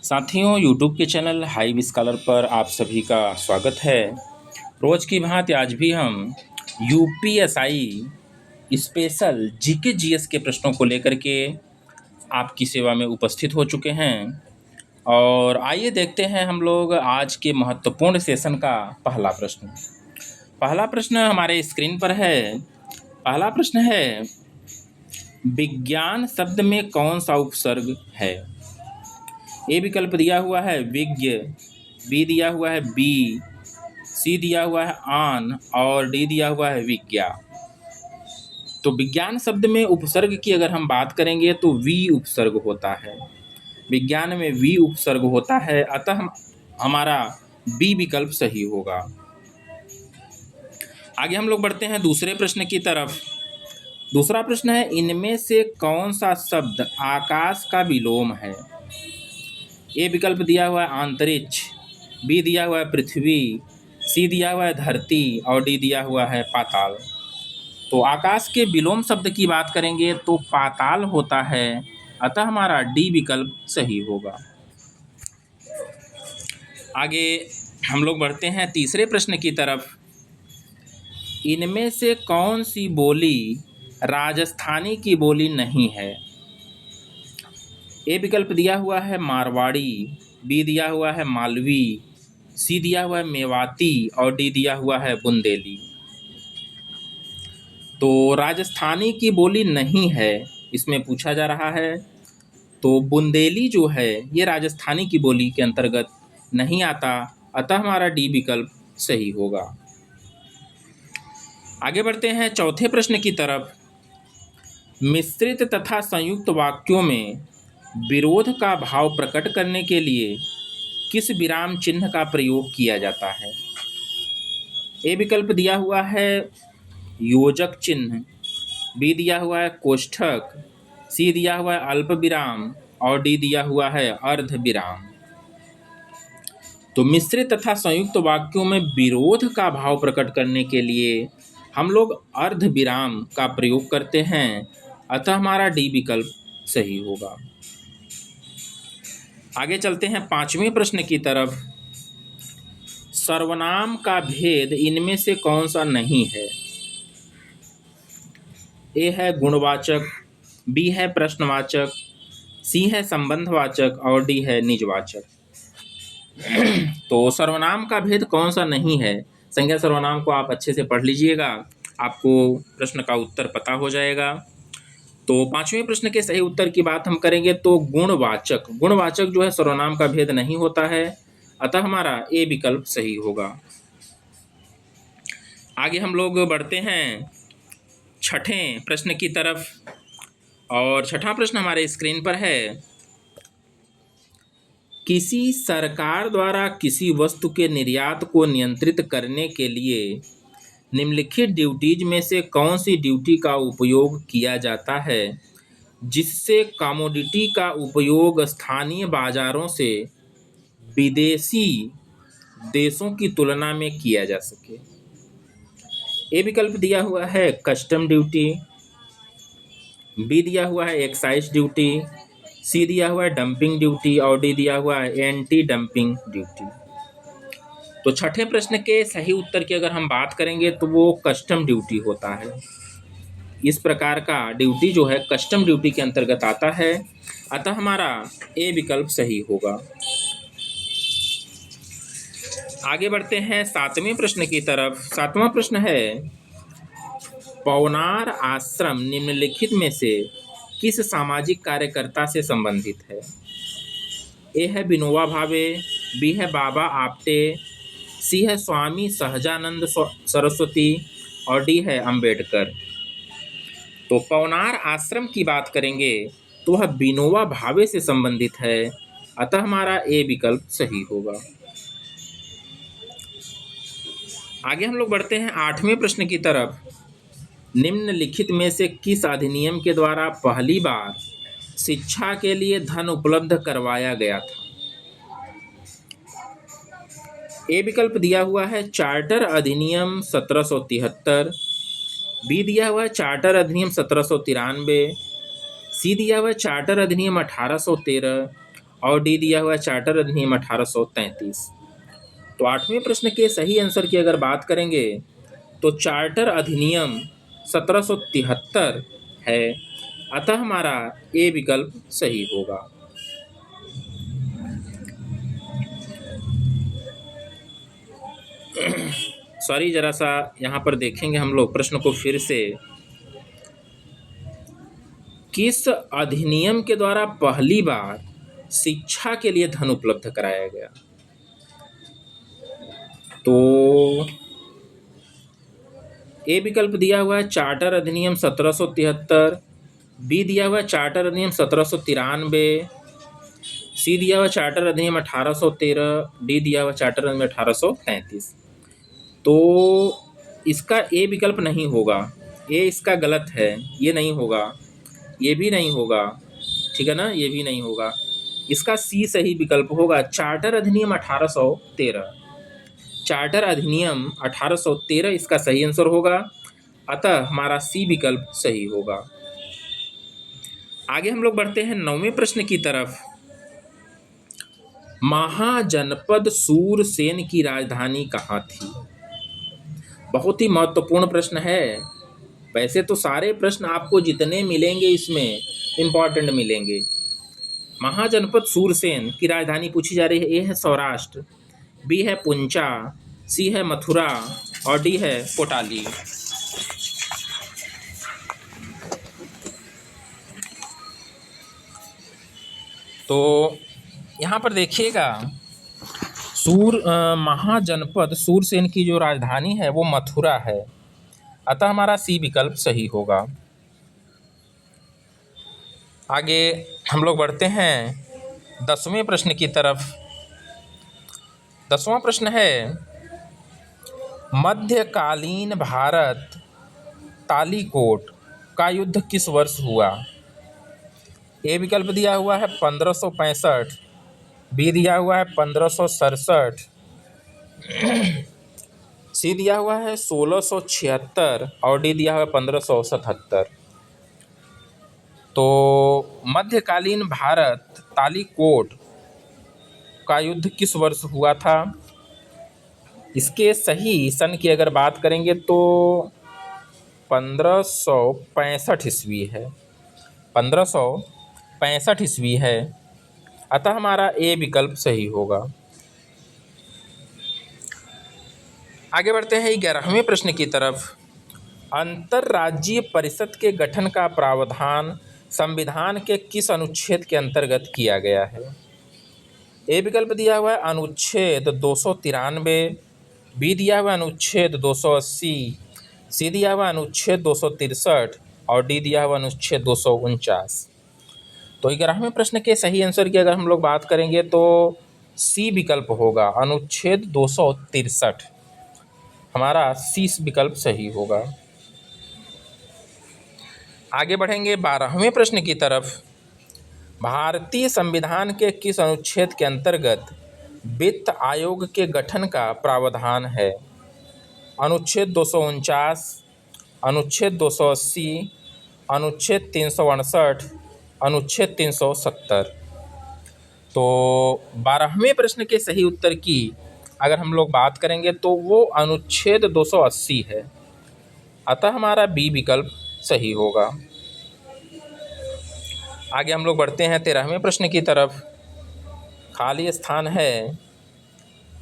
साथियों, यूट्यूब के channel high scholar पर आप सभी का स्वागत है। रोज़ की भांति आज भी हम यूपीएसआई स्पेशल जीके जीएस के प्रश्नों को लेकर के आपकी सेवा में उपस्थित हो चुके हैं। और आइए देखते हैं हम लोग आज के महत्वपूर्ण सेशन का पहला प्रश्न। पहला प्रश्न हमारे स्क्रीन पर है। पहला प्रश्न है, विज्ञान शब्द में कौन सा उपसर्ग है? ए विकल्प दिया हुआ है विज्ञ, बी दिया हुआ है बी, सी दिया हुआ है आन और डी दिया हुआ है विज्ञा। तो विज्ञान शब्द में उपसर्ग की अगर हम बात करेंगे तो वी उपसर्ग होता है। विज्ञान में वी उपसर्ग होता है, अतः हमारा बी विकल्प सही होगा। आगे हम लोग बढ़ते हैं दूसरे प्रश्न की तरफ। दूसरा प्रश्न है, इनमें से कौन सा शब्द आकाश का विलोम है? ए विकल्प दिया हुआ है अंतरिक्ष, बी दिया हुआ है पृथ्वी, सी दिया हुआ है धरती और डी दिया हुआ है पाताल। तो आकाश के विलोम शब्द की बात करेंगे तो पाताल होता है, अतः हमारा डी विकल्प सही होगा। आगे हम लोग बढ़ते हैं तीसरे प्रश्न की तरफ। इनमें से कौन सी बोली राजस्थानी की बोली नहीं है? ए विकल्प दिया हुआ है मारवाड़ी, बी दिया हुआ है मालवी, सी दिया हुआ है मेवाती और डी दिया हुआ है बुंदेली। तो राजस्थानी की बोली नहीं है, इसमें पूछा जा रहा है। तो बुंदेली जो है ये राजस्थानी की बोली के अंतर्गत नहीं आता, अतः हमारा डी विकल्प सही होगा। आगे बढ़ते हैं चौथे प्रश्न की तरफ। मिश्रित तथा संयुक्त वाक्यों में विरोध का भाव प्रकट करने के लिए किस विराम चिन्ह का प्रयोग किया जाता है? ए विकल्प दिया हुआ है योजक चिन्ह, बी दिया हुआ है कोष्ठक, सी दिया हुआ है अल्प विराम और डी दिया हुआ है अर्ध विराम। तो मिश्रित तथा संयुक्त वाक्यों में विरोध का भाव प्रकट करने के लिए हम लोग अर्ध विराम का प्रयोग करते हैं, अतः हमारा डी विकल्प सही होगा। आगे चलते हैं पांचवें प्रश्न की तरफ। सर्वनाम का भेद इनमें से कौन सा नहीं है? ए है गुणवाचक, बी है प्रश्नवाचक, सी है संबंधवाचक और डी है निजवाचक। तो सर्वनाम का भेद कौन सा नहीं है? संज्ञा सर्वनाम को आप अच्छे से पढ़ लीजिएगा, आपको प्रश्न का उत्तर पता हो जाएगा। तो पांचवें प्रश्न के सही उत्तर की बात हम करेंगे तो गुणवाचक जो है सर्वनाम का भेद नहीं होता है, अतः हमारा ए विकल्प सही होगा। आगे हम लोग बढ़ते हैं छठे प्रश्न की तरफ और छठा प्रश्न हमारे स्क्रीन पर है। किसी सरकार द्वारा किसी वस्तु के निर्यात को नियंत्रित करने के लिए निम्नलिखित ड्यूटीज में से कौन सी ड्यूटी का उपयोग किया जाता है जिससे कमोडिटी का उपयोग स्थानीय बाजारों से विदेशी देशों की तुलना में किया जा सके? ए विकल्प दिया हुआ है कस्टम ड्यूटी, बी दिया हुआ है एक्साइज ड्यूटी, सी दिया हुआ है डंपिंग ड्यूटी और डी दिया हुआ है एंटी डंपिंग ड्यूटी। तो छठे प्रश्न के सही उत्तर की अगर हम बात करेंगे तो वो कस्टम ड्यूटी होता है। इस प्रकार का ड्यूटी जो है कस्टम ड्यूटी के अंतर्गत आता है, अतः हमारा ए विकल्प सही होगा। आगे बढ़ते हैं सातवें प्रश्न की तरफ। सातवां प्रश्न है, पवनार आश्रम निम्नलिखित में से किस सामाजिक कार्यकर्ता से संबंधित है? ए है विनोबा भावे, बी है बाबा आपटे, सी है स्वामी सहजानंद सरस्वती और डी है अंबेडकर। तो पवनार आश्रम की बात करेंगे तो वह विनोबा भावे से संबंधित है, अतः हमारा ए विकल्प सही होगा। आगे हम लोग बढ़ते हैं आठवें प्रश्न की तरफ। निम्नलिखित में से किस अधिनियम के द्वारा पहली बार शिक्षा के लिए धन उपलब्ध करवाया गया था? ए विकल्प दिया हुआ है चार्टर अधिनियम 1773, बी दिया हुआ है चार्टर अधिनियम 1793, सी दिया हुआ है चार्टर अधिनियम 1813 और डी दिया हुआ है चार्टर अधिनियम 1833। तो 8वें प्रश्न के सही आंसर की अगर बात करेंगे तो चार्टर अधिनियम 1773 है, अतः हमारा ए विकल्प सही होगा। सॉरी, जरा सा यहाँ पर देखेंगे हम लोग प्रश्न को फिर से। किस अधिनियम के द्वारा पहली बार शिक्षा के लिए धन उपलब्ध कराया गया? तो ए विकल्प दिया हुआ है चार्टर अधिनियम 1773, बी दिया हुआ है चार्टर अधिनियम 1793, सी दिया हुआ चार्टर अधिनियम 1813, डी दिया हुआ चार्टर अधिनियम 1833। तो इसका ए विकल्प नहीं होगा, ए इसका गलत है, ये नहीं होगा, ये भी नहीं होगा, ठीक है ना, ये भी नहीं होगा। इसका सी सही विकल्प होगा, चार्टर अधिनियम 1813। चार्टर अधिनियम 1813 इसका सही आंसर होगा, अतः हमारा सी विकल्प सही होगा। आगे हम लोग बढ़ते हैं 9वें प्रश्न की तरफ। महाजनपद सूरसेन की राजधानी कहाँ थी? बहुत ही महत्वपूर्ण प्रश्न है। वैसे तो सारे प्रश्न आपको जितने मिलेंगे इसमें इम्पॉर्टेंट मिलेंगे। महाजनपद सूरसेन की राजधानी पूछी जा रही है। ए है सौराष्ट्र, बी है पुंचा, सी है मथुरा और डी है कोटाली। तो यहाँ पर देखिएगा, महाजनपद सूरसेन की जो राजधानी है वो मथुरा है, अतः हमारा सी विकल्प सही होगा। आगे हम लोग बढ़ते हैं 10वें प्रश्न की तरफ। 10वां प्रश्न है, मध्यकालीन भारत तालीकोट का युद्ध किस वर्ष हुआ? ए विकल्प दिया हुआ है 1565, बी दिया हुआ है 1567, सी दिया हुआ है 1676 और डी दिया हुआ है 1577। तो मध्यकालीन भारत तालीकोट का युद्ध किस वर्ष हुआ था? इसके सही सन की अगर बात करेंगे तो 1565 ईस्वी है, 1565 ईस्वी है, अतः हमारा ए विकल्प सही होगा। आगे बढ़ते हैं 11वें प्रश्न की तरफ। अंतर्राज्यीय परिषद के गठन का प्रावधान संविधान के किस अनुच्छेद के अंतर्गत किया गया है? ए विकल्प दिया हुआ है अनुच्छेद 293, बी दिया हुआ है अनुच्छेद 280, सी दिया हुआ है अनुच्छेद 263 और डी दिया हुआ अनुच्छेद 249। तो 11वें प्रश्न के सही आंसर की अगर हम लोग बात करेंगे तो सी विकल्प होगा, अनुच्छेद 263, हमारा सी विकल्प सही होगा। आगे बढ़ेंगे 12वें प्रश्न की तरफ। भारतीय संविधान के किस अनुच्छेद के अंतर्गत वित्त आयोग के गठन का प्रावधान है? अनुच्छेद 249, अनुच्छेद 280, अनुच्छेद 368, अनुच्छेद 370। तो 12वें प्रश्न के सही उत्तर की अगर हम लोग बात करेंगे तो वो अनुच्छेद 280 है, अतः हमारा बी विकल्प सही होगा। आगे हम लोग बढ़ते हैं 13वें प्रश्न की तरफ। खाली स्थान है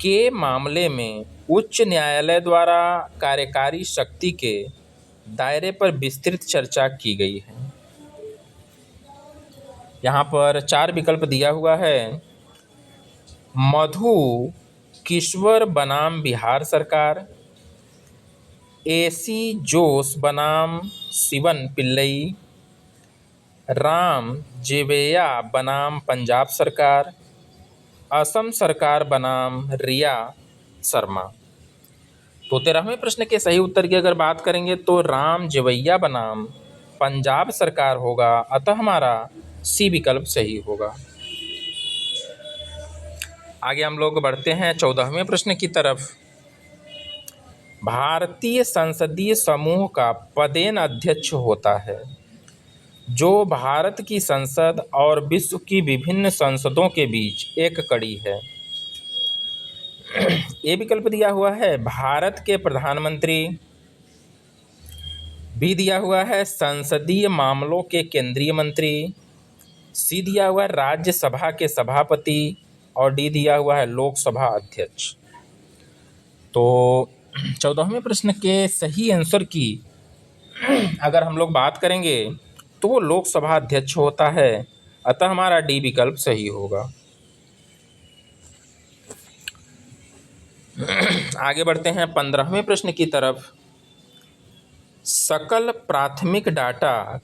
के मामले में उच्च न्यायालय द्वारा कार्यकारी शक्ति के दायरे पर विस्तृत चर्चा की गई है। यहाँ पर 4 विकल्प दिया हुआ है। मधु किश्वर बनाम बिहार सरकार, AC जोश बनाम शिवन पिल्लई, राम जेवैया बनाम पंजाब सरकार, असम सरकार बनाम रिया शर्मा। तो 13वें प्रश्न के सही उत्तर की अगर बात करेंगे तो राम जेवैया बनाम पंजाब सरकार होगा, अतः हमारा सी विकल्प सही होगा। आगे हम लोग बढ़ते हैं 14वें प्रश्न की तरफ। भारतीय संसदीय समूह का पदेन अध्यक्ष होता है? जो भारत की संसद और विश्व की विभिन्न संसदों के बीच एक कड़ी है। ए विकल्प दिया हुआ है भारत के प्रधानमंत्री। बी दिया हुआ है संसदीय मामलों के केंद्रीय मंत्री। सी दिया हुआ है राज्यसभा के सभापति। और डी दिया हुआ है लोकसभा अध्यक्ष। तो 14वें प्रश्न के सही आंसर की अगर हम लोग बात करेंगे तो वो लोकसभा अध्यक्ष होता है, अतः हमारा डी विकल्प सही होगा। आगे बढ़ते हैं 15वें प्रश्न की तरफ। सकल प्राथमिक डाटा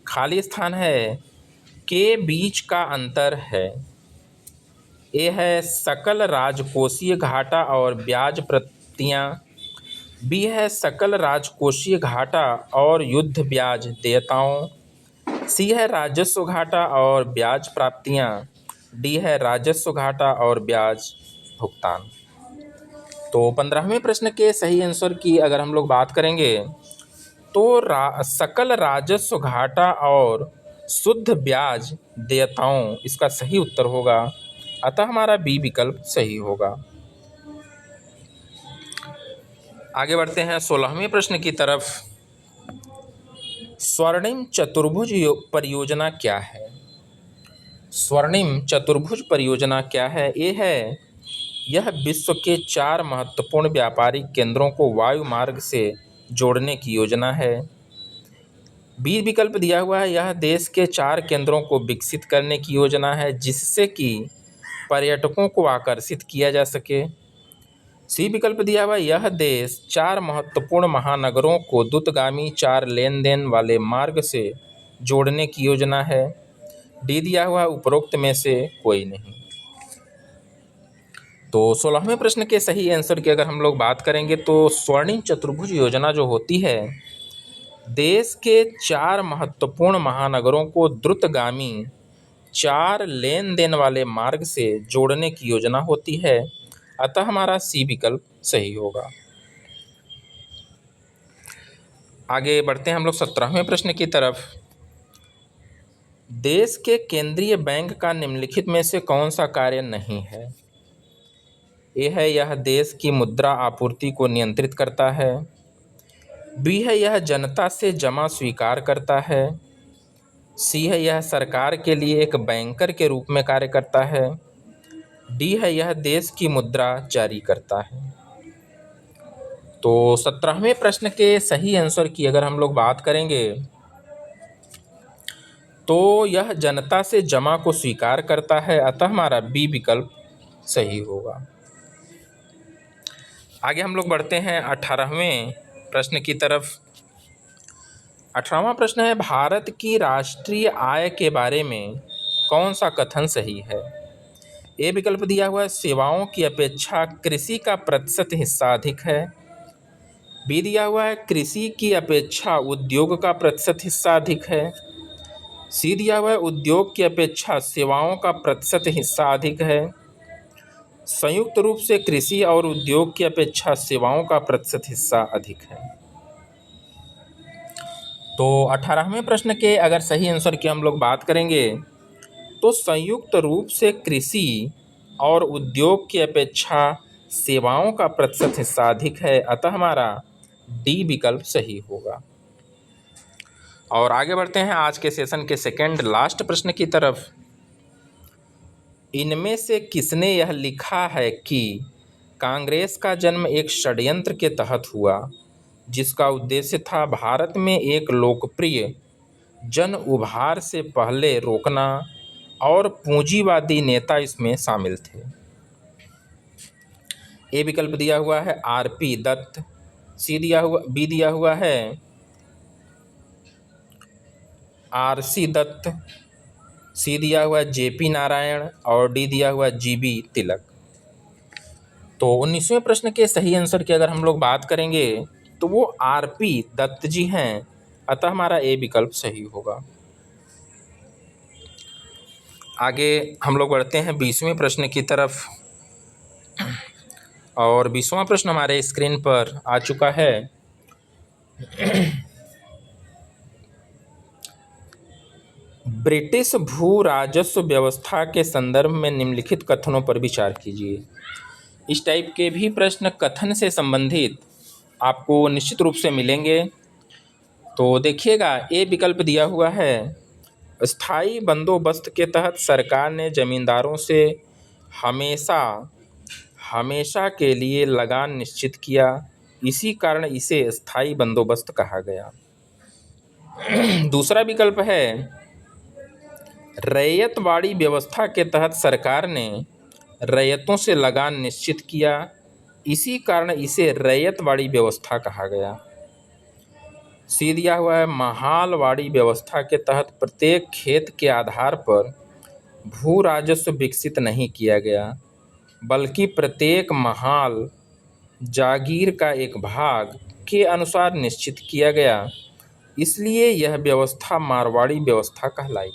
खाली स्थान है के बीच का अंतर है। ए है सकल राजकोषीय घाटा और ब्याज प्रतियां। बी है सकल राजकोषीय घाटा और युद्ध ब्याज देयताओं। सी है राजस्व घाटा और ब्याज प्राप्तियां। डी है राजस्व घाटा और ब्याज भुगतान। तो 15वें प्रश्न के सही आंसर की अगर हम लोग बात करेंगे तो सकल राजस्व घाटा और शुद्ध ब्याज देयताओं इसका सही उत्तर होगा, अतः हमारा बी विकल्प सही होगा। आगे बढ़ते हैं 16वें प्रश्न की तरफ। स्वर्णिम चतुर्भुज परियोजना क्या है। स्वर्णिम चतुर्भुज परियोजना क्या है। ए है यह विश्व के 4 महत्वपूर्ण व्यापारिक केंद्रों को वायु मार्ग से जोड़ने की योजना है। बी विकल्प दिया हुआ है यह देश के 4 केंद्रों को विकसित करने की योजना है जिससे कि पर्यटकों को आकर्षित किया जा सके। सी विकल्प दिया हुआ यह देश 4 महत्वपूर्ण महानगरों को द्रुतगामी 4 लेन देन वाले मार्ग से जोड़ने की योजना है। डी दिया हुआ उपरोक्त में से कोई नहीं। तो 16वें प्रश्न के सही आंसर की अगर हम लोग बात करेंगे तो स्वर्णिम चतुर्भुज योजना जो होती है देश के 4 महत्वपूर्ण महानगरों को द्रुतगामी 4 लेन देन वाले मार्ग से जोड़ने की योजना होती है, अतः हमारा सी विकल्प सही होगा। आगे बढ़ते हैं हम लोग 17वें प्रश्न की तरफ। देश के केंद्रीय बैंक का निम्नलिखित में से कौन सा कार्य नहीं है। ए है यह देश की मुद्रा आपूर्ति को नियंत्रित करता है। बी है यह जनता से जमा स्वीकार करता है। सी है यह सरकार के लिए एक बैंकर के रूप में कार्य करता है। डी है यह देश की मुद्रा जारी करता है। तो 17वें प्रश्न के सही आंसर की अगर हम लोग बात करेंगे तो यह जनता से जमा को स्वीकार करता है, अतः हमारा बी विकल्प सही होगा। आगे हम लोग बढ़ते हैं 18वें प्रश्न की तरफ। 18वां प्रश्न है भारत की राष्ट्रीय आय के बारे में कौन सा कथन सही है। ए विकल्प दिया हुआ है सेवाओं की अपेक्षा कृषि का प्रतिशत हिस्सा अधिक है। बी दिया हुआ है कृषि की अपेक्षा उद्योग का प्रतिशत हिस्सा अधिक है। सी दिया हुआ है उद्योग की अपेक्षा सेवाओं का प्रतिशत हिस्सा अधिक है। संयुक्त रूप से कृषि और उद्योग की अपेक्षा सेवाओं का प्रतिशत हिस्सा अधिक है। तो 18वें प्रश्न के अगर सही आंसर की हम लोग बात करेंगे तो संयुक्त रूप से कृषि और उद्योग की अपेक्षा सेवाओं का प्रतिशत हिस्सा अधिक है, अतः हमारा डी विकल्प सही होगा। और आगे बढ़ते हैं आज के सेशन के सेकंड लास्ट प्रश्न की तरफ। इनमें से किसने यह लिखा है कि कांग्रेस का जन्म एक षड्यंत्र के तहत हुआ जिसका उद्देश्य था भारत में एक लोकप्रिय जन उभार से पहले रोकना और पूंजीवादी नेता इसमें शामिल थे। ए विकल्प दिया हुआ है आरपी दत्त। बी दिया हुआ है आरसी दत्त। सी दिया हुआ है जेपी नारायण और डी दिया हुआ है जीबी तिलक। तो 19वें प्रश्न के सही आंसर की अगर हम लोग बात करेंगे तो वो आरपी दत्त जी हैं, अतः हमारा ए विकल्प सही होगा। आगे हम लोग बढ़ते हैं 20वें प्रश्न की तरफ और 20वां प्रश्न हमारे स्क्रीन पर आ चुका है। ब्रिटिश भू राजस्व व्यवस्था के संदर्भ में निम्नलिखित कथनों पर विचार कीजिए। इस टाइप के भी प्रश्न कथन से संबंधित आपको निश्चित रूप से मिलेंगे। तो देखिएगा, ए विकल्प दिया हुआ है, स्थायी बंदोबस्त के तहत सरकार ने जमींदारों से हमेशा के लिए लगान निश्चित किया, इसी कारण इसे स्थायी बंदोबस्त कहा गया। दूसरा विकल्प है, रैयतवाड़ी व्यवस्था के तहत सरकार ने रैयतों से लगान निश्चित किया, इसी कारण इसे रैयतवाड़ी व्यवस्था कहा गया। सी दिया हुआ है, महालवाड़ी व्यवस्था के तहत प्रत्येक खेत के आधार पर भू राजस्व विकसित नहीं किया गया, बल्कि प्रत्येक महाल जागीर का एक भाग के अनुसार निश्चित किया गया, इसलिए यह व्यवस्था मारवाड़ी व्यवस्था कहलाई।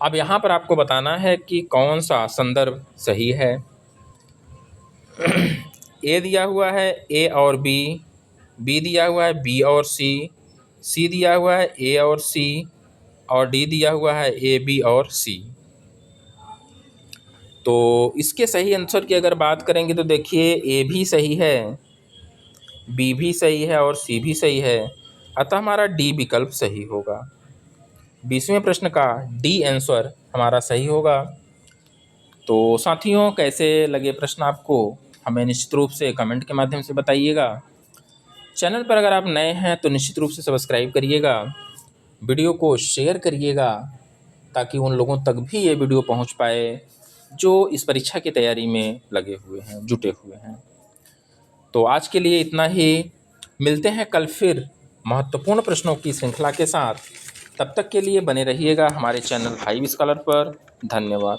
अब यहाँ पर आपको बताना है कि कौन सा संदर्भ सही है। ए दिया हुआ है ए और बी दिया हुआ है बी और सी दिया हुआ है ए और सी, और डी दिया हुआ है ए बी और सी। तो इसके सही आंसर की अगर बात करेंगे तो देखिए, ए भी सही है, बी भी सही है और सी भी सही है, अतः हमारा डी विकल्प सही होगा। 20वें प्रश्न का डी आंसर हमारा सही होगा। तो साथियों, कैसे लगे प्रश्न आपको, हमें निश्चित रूप से कमेंट के माध्यम से बताइएगा। चैनल पर अगर आप नए हैं तो निश्चित रूप से सब्सक्राइब करिएगा, वीडियो को शेयर करिएगा, ताकि उन लोगों तक भी ये वीडियो पहुंच पाए जो इस परीक्षा की तैयारी में लगे हुए हैं, जुटे हुए हैं। तो आज के लिए इतना ही, मिलते हैं कल फिर महत्वपूर्ण प्रश्नों की श्रृंखला के साथ। तब तक के लिए बने रहिएगा हमारे चैनल 5 स्कॉलर पर। धन्यवाद।